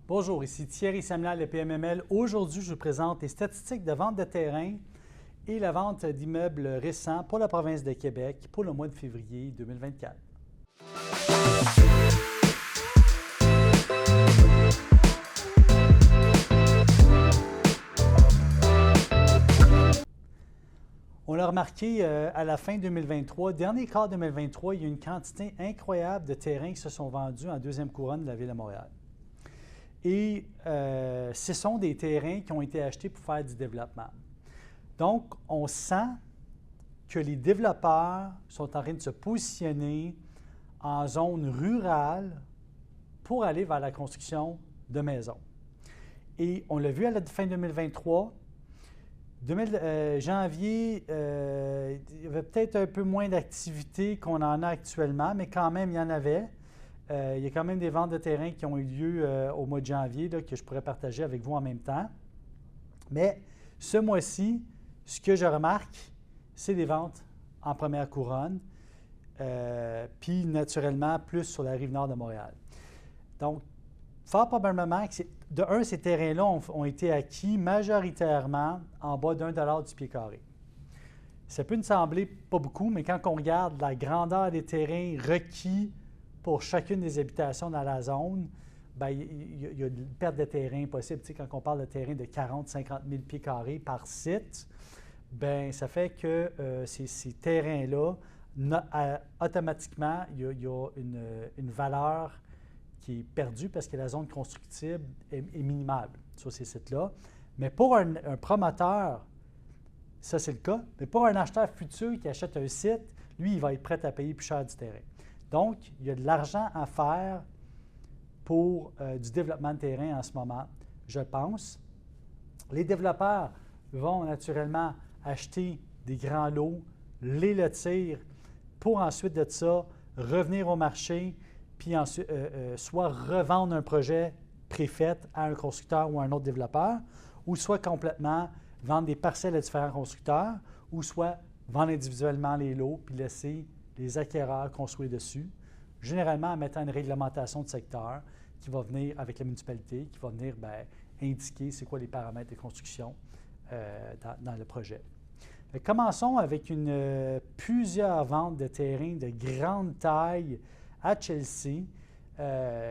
Bonjour, ici Thierry Samuel de PMML. Aujourd'hui, je vous présente les statistiques de vente de terrain et la vente d'immeubles récents pour la province de Québec pour le mois de février 2024. On l'a remarqué à la fin 2023, dernier quart 2023, il y a une quantité incroyable de terrains qui se sont vendus en deuxième couronne de la ville de Montréal. Et ce sont des terrains qui ont été achetés pour faire du développement. Donc, on sent que les développeurs sont en train de se positionner en zone rurale pour aller vers la construction de maisons. Et on l'a vu à la fin 2023, janvier, il y avait peut-être un peu moins d'activité qu'on en a actuellement, mais quand même, il y en avait. Il y a quand même des ventes de terrain qui ont eu lieu au mois de janvier là, que je pourrais partager avec vous en même temps. Mais ce mois-ci, ce que je remarque, c'est des ventes en première couronne, puis naturellement plus sur la rive nord de Montréal. Donc, fort probablement que ces terrains-là ont été acquis majoritairement en bas d'1 $ du pied carré. Ça peut nous sembler pas beaucoup, mais quand on regarde la grandeur des terrains requis pour chacune des habitations dans la zone, bien, il y a une perte de terrain possible. Tu sais, quand on parle de terrain de 40-50 000 pieds carrés par site, bien, ça fait que ces terrains-là, automatiquement, il y a une valeur qui est perdue parce que la zone constructible est minimale sur ces sites-là. Mais pour un promoteur, ça c'est le cas, mais pour un acheteur futur qui achète un site, lui, il va être prêt à payer plus cher du terrain. Donc, il y a de l'argent à faire pour du développement de terrain en ce moment, je pense. Les développeurs vont naturellement acheter des grands lots, les lotir pour ensuite de ça revenir au marché, puis ensuite soit revendre un projet préfet à un constructeur ou à un autre développeur, ou soit complètement vendre des parcelles à différents constructeurs, ou soit vendre individuellement les lots puis laisser les acquéreurs construire dessus, généralement en mettant une réglementation de secteur qui va venir avec la municipalité, qui va venir indiquer c'est quoi les paramètres de construction dans le projet. Commençons avec plusieurs ventes de terrains de grande taille à Chelsea.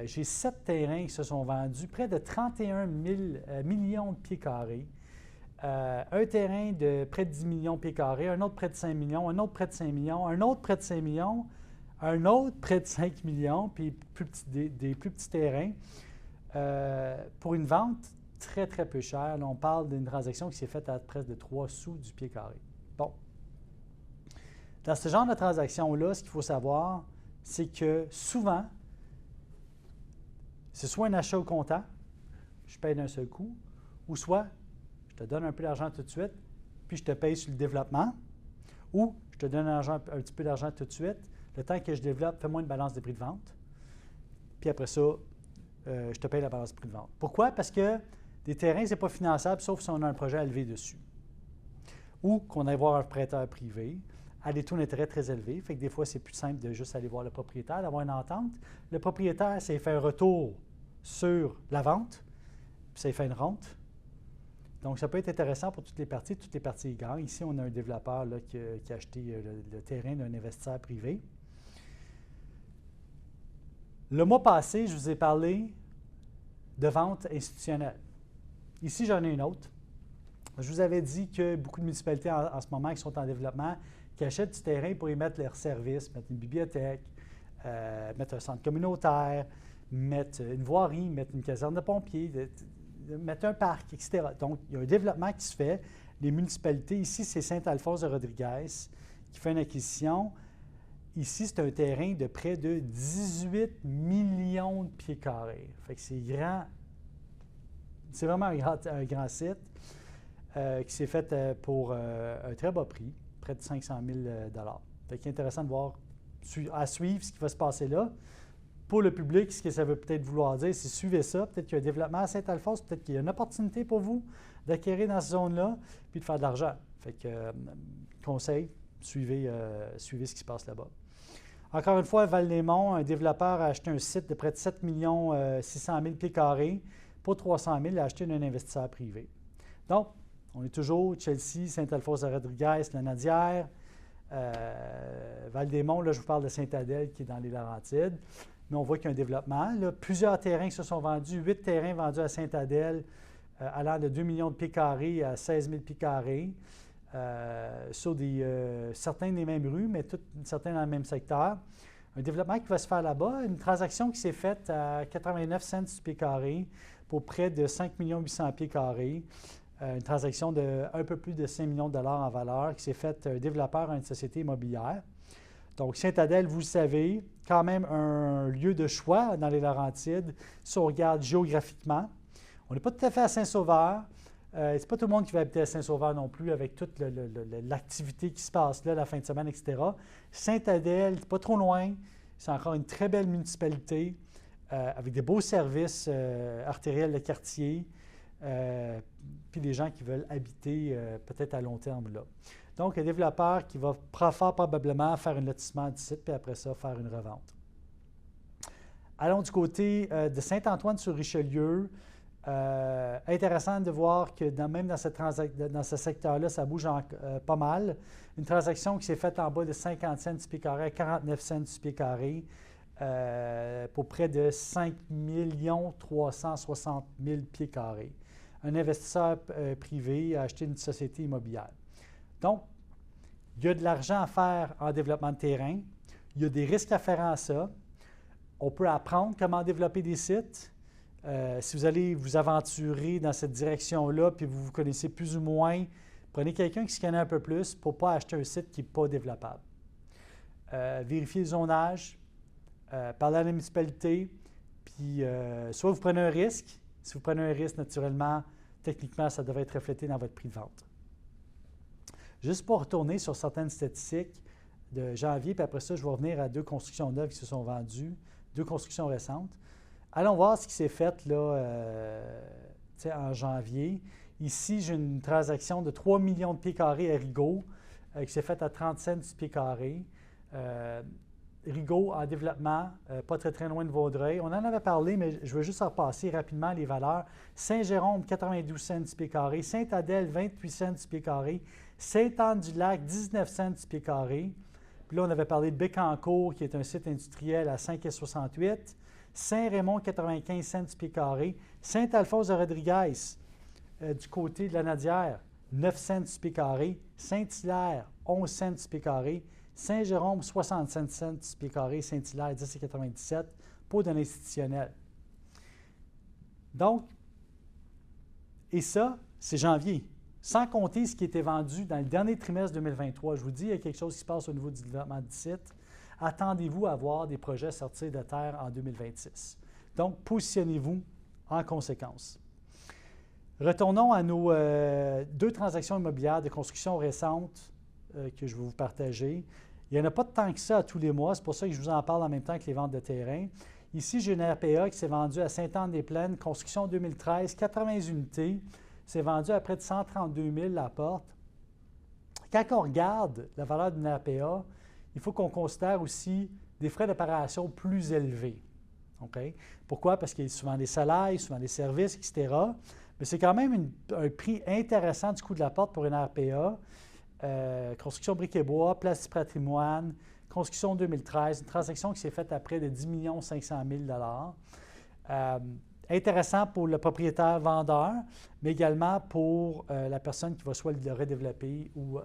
J'ai 7 terrains qui se sont vendus, près de 31 millions de pieds carrés. Un terrain de près de 10 millions de pieds carrés, un autre près de 5 millions, un autre près de 5 millions, un autre près de 5 millions, un autre près de 5 millions, puis des plus petits terrains pour une vente très, très peu chère. Là, on parle d'une transaction qui s'est faite à presque de 3 sous du pied carré. Bon. Dans ce genre de transaction-là, ce qu'il faut savoir, c'est que souvent, c'est soit un achat au comptant, je paye d'un seul coup, ou soit je te donne un peu d'argent tout de suite, puis je te paye sur le développement, ou je te donne un petit peu d'argent tout de suite, le temps que je développe, fais-moi une balance des prix de vente, puis après ça, je te paye la balance des prix de vente. Pourquoi? Parce que des terrains, ce n'est pas finançable, sauf si on a un projet à lever dessus. Ou qu'on aille voir un prêteur privé à des taux d'intérêt très élevés. Fait que des fois, c'est plus simple de juste aller voir le propriétaire, d'avoir une entente. Le propriétaire, ça fait un retour sur la vente, puis ça fait une rente. Donc, ça peut être intéressant pour toutes les parties y gagnent. Ici, on a un développeur là, qui a acheté le terrain d'un investisseur privé. Le mois passé, je vous ai parlé de vente institutionnelle. Ici, j'en ai une autre. Je vous avais dit que beaucoup de municipalités en ce moment qui sont en développement, qui achètent du terrain pour y mettre leurs services, mettre une bibliothèque, mettre un centre communautaire, mettre une voirie, mettre une caserne de pompiers, mettre un parc, etc. Donc, il y a un développement qui se fait. Les municipalités, ici, c'est Saint-Alphonse-de-Rodriguez qui fait une acquisition. Ici, c'est un terrain de près de 18 millions de pieds carrés. Fait que c'est grand. C'est vraiment un grand site qui s'est fait pour un très bas prix, près de 500 000 $. Fait qu'il est intéressant de voir, à suivre ce qui va se passer là. Pour le public, ce que ça veut peut-être vouloir dire, c'est suivez ça. Peut-être qu'il y a un développement à Saint-Alphonse, peut-être qu'il y a une opportunité pour vous d'acquérir dans cette zone-là, puis de faire de l'argent. Fait que, conseil, suivez ce qui se passe là-bas. Encore une fois, à Val-les-Monts, un développeur a acheté un site de près de 7 600 000 pieds carrés. pour 300 000 acheté d'un investisseur privé. Donc, on est toujours Chelsea, Saint-Alphonse-de-Rodriguez, La Nadière, Val-des-Monts, là je vous parle de Saint-Adèle qui est dans les Laurentides, mais on voit qu'il y a un développement. Là, plusieurs terrains qui se sont vendus, 8 terrains vendus à Saint-Adèle, allant de 2 millions de pieds carrés à 16 000 pieds carrés, sur certains des mêmes rues, mais certains dans le même secteur. Un développement qui va se faire là-bas, une transaction qui s'est faite à 89 cents du pied carré pour près de 5 800 pieds carrés. Une transaction de un peu plus de 5 millions de dollars en valeur qui s'est faite un développeur à une société immobilière. Donc, Saint-Adèle, vous le savez, quand même un lieu de choix dans les Laurentides, si on regarde géographiquement. On n'est pas tout à fait à Saint-Sauveur. C'est pas tout le monde qui va habiter à Saint-Sauveur non plus, avec toute l'activité qui se passe là la fin de semaine, etc. Saint-Adèle, pas trop loin. C'est encore une très belle municipalité, avec des beaux services artériels de quartier, puis des gens qui veulent habiter peut-être à long terme là. Donc, un développeur qui va fort probablement faire un lotissement du site, puis après ça, faire une revente. Allons du côté de Saint-Antoine-sur-Richelieu. Intéressant de voir que même dans ce secteur-là, ça bouge pas mal. Une transaction qui s'est faite en bas de 50 cents du pied carré à 49 cents du pied carré pour près de 5 360 000 pieds carrés. Un investisseur privé a acheté une société immobilière. Donc, il y a de l'argent à faire en développement de terrain. Il y a des risques afférents à ça. On peut apprendre comment développer des sites. Si vous allez vous aventurer dans cette direction-là, puis vous vous connaissez plus ou moins, prenez quelqu'un qui se connaît un peu plus pour ne pas acheter un site qui n'est pas développable. Vérifiez le zonage, parlez à la municipalité, puis soit vous prenez un risque. Si vous prenez un risque, naturellement, techniquement, ça devrait être reflété dans votre prix de vente. Juste pour retourner sur certaines statistiques de janvier, puis après ça, je vais revenir à 2 constructions neuves qui se sont vendues, 2 constructions récentes. Allons voir ce qui s'est fait là, en janvier. Ici, j'ai une transaction de 3 millions de pieds carrés à Rigaud qui s'est faite à 30 cents du pied carré. Rigaud en développement, pas très loin de Vaudreuil. On en avait parlé, mais je veux juste repasser rapidement les valeurs. Saint-Jérôme, 92 cents du pied carré. Saint-Adèle, 28 cents du pied carré. Sainte-Anne-du-Lac, 19 cents du pied carré. Puis là, on avait parlé de Bécancour, qui est un site industriel à 5,68. Saint-Raymond, 95 cents du pied carré. Saint-Alphonse-de-Rodriguez, du côté de la Nadière, 9 cents du pied carré. Saint-Hilaire, 11 cents du pied carré. Saint-Jérôme, 65 cents du pied carré. Saint-Hilaire, 10,97 pour de l'institutionnel. Donc, et ça, c'est janvier. Sans compter ce qui était vendu dans le dernier trimestre 2023. Je vous dis, il y a quelque chose qui se passe au niveau du développement du site. Attendez-vous à voir des projets sortir de terre en 2026. Donc, positionnez-vous en conséquence. Retournons à nos 2 transactions immobilières de construction récentes que je vais vous partager. Il n'y en a pas de tant que ça à tous les mois. C'est pour ça que je vous en parle en même temps que les ventes de terrain. Ici, j'ai une RPA qui s'est vendue à Sainte-Anne-des-Plaines, construction 2013, 80 unités. C'est vendu à près de 132 000 la porte. Quand on regarde la valeur d'une RPA, il faut qu'on considère aussi des frais d'opération plus élevés. Okay? Pourquoi? Parce qu'il y a souvent des salaires, souvent des services, etc. Mais c'est quand même un prix intéressant du coût de la porte pour une RPA. Construction briques et bois, place du patrimoine, construction 2013, une transaction qui s'est faite à près de 10 500 000 intéressant pour le propriétaire-vendeur, mais également pour la personne qui va soit le redévelopper ou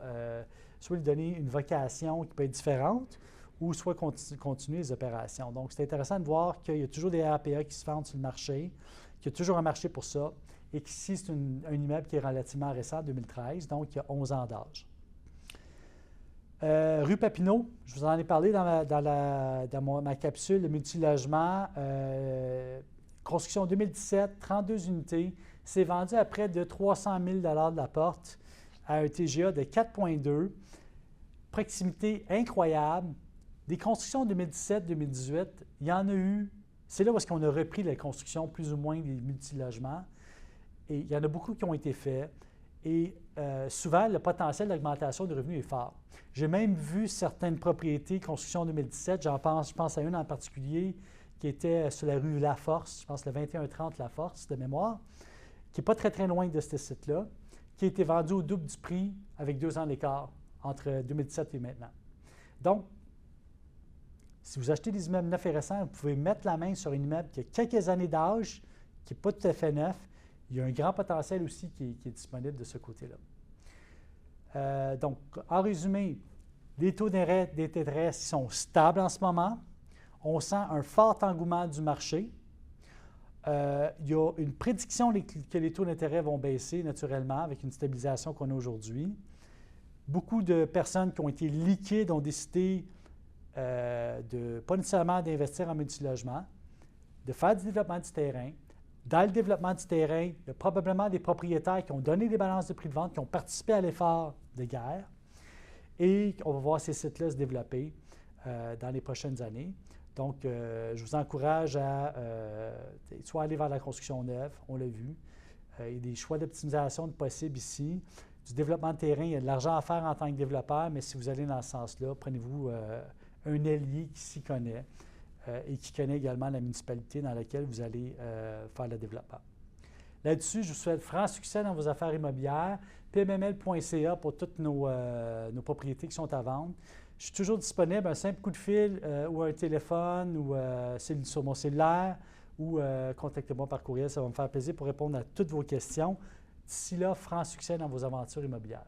soit lui donner une vocation qui peut être différente ou soit continuer les opérations. Donc, c'est intéressant de voir qu'il y a toujours des RPA qui se vendent sur le marché, qu'il y a toujours un marché pour ça et qu'ici, c'est un immeuble qui est relativement récent, 2013, donc il y a 11 ans d'âge. Rue Papineau, je vous en ai parlé dans ma capsule de multilogement. Construction 2017, 32 unités. C'est vendu à près de 300 000 de la porte à un TGA de 4,2. Proximité incroyable. Des constructions 2017-2018, il y en a eu. C'est là où est-ce qu'on a repris la construction plus ou moins des multilogements. Et il y en a beaucoup qui ont été faits. Et souvent, le potentiel d'augmentation de revenus est fort. J'ai même vu certaines propriétés, construction 2017, je pense à une en particulier, qui était sur la rue La Force, je pense le 2130 La Force de mémoire, qui n'est pas très, très loin de ce site-là, qui a été vendu au double du prix avec 2 ans d'écart entre 2017 et maintenant. Donc, si vous achetez des immeubles neufs et récents, vous pouvez mettre la main sur un immeuble qui a quelques années d'âge, qui n'est pas tout à fait neuf. Il y a un grand potentiel aussi qui est disponible de ce côté-là. Donc, en résumé, les taux d'intérêt sont stables en ce moment. On sent un fort engouement du marché. Il y a une prédiction que les taux d'intérêt vont baisser naturellement avec une stabilisation qu'on a aujourd'hui. Beaucoup de personnes qui ont été liquides ont décidé pas nécessairement d'investir en multilogement, de faire du développement du terrain. Dans le développement du terrain, il y a probablement des propriétaires qui ont donné des balances de prix de vente, qui ont participé à l'effort de guerre. Et on va voir ces sites-là se développer dans les prochaines années. Donc, je vous encourage à soit aller vers la construction neuve, on l'a vu. Il y a des choix d'optimisation possibles ici. Du développement de terrain, il y a de l'argent à faire en tant que développeur, mais si vous allez dans ce sens-là, prenez-vous un allié qui s'y connaît et qui connaît également la municipalité dans laquelle vous allez faire le développement. Là-dessus, je vous souhaite franc succès dans vos affaires immobilières. pmml.ca pour toutes nos propriétés qui sont à vendre. Je suis toujours disponible, un simple coup de fil ou un téléphone ou sur mon cellulaire ou contactez-moi par courriel. Ça va me faire plaisir pour répondre à toutes vos questions. D'ici là, franc succès dans vos aventures immobilières.